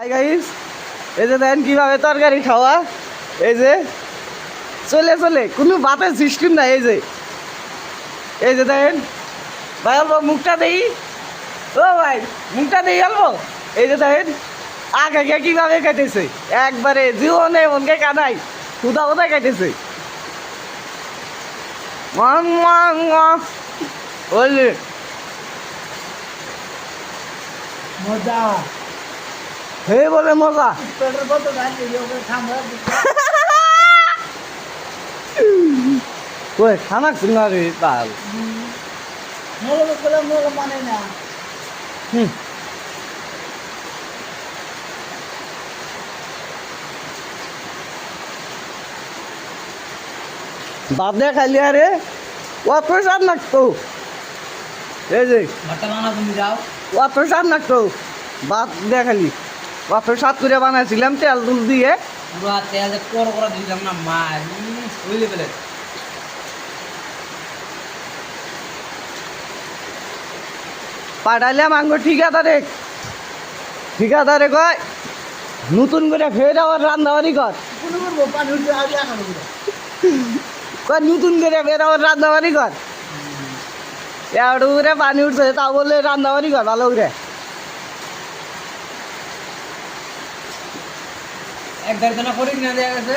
Hi guys, এই যে দেখেন কিভাবে তরকারি খাওয়া। এই যে চলে চলে কোনো ভাতের সিস্টেম নাই। এই যে দেখেন ভাই, অল্প মুখটা দেই। ও ভাই, মুখটা দেই অল্প। এই যে দেখেন আগে কিভাবে খাইতেছে, একবারে জীবনে মনকে কানাই কোথা কোথায় খাইতেছে। বললি মজা হে বলে মজা। পেটের কত গাড়ি ঠান্ডা ওই খানা না রে তাল। মোলো করে মোলো মানে না ভাত দিয়ে খাইলি আরে অত সার নাকতো। এই যে ভাতটা বানা তুমি যাও অত সার নাকতো, ভাত দিয়ে খালি অত সাত করে বানাইছিলাম তেল তুল দিয়ে। পুরো তেল করে দিলাম না মার বুঝলি পেলে পাঠাইলাম আঙ্গ ঠিকাদারে কয় নতুন করে ফের আবার রান্নাবাড়ি কর। কোনো করবো পানি উঠবে আগে এখানে কয় নতুন করে ফের আবার রান্নাবাড়ি কর। একটু করে পানি উঠছে তা বললে রান্নাবাড়ি কর ভালো করে। এক দেড় জনা করিস না দেয়া গেছে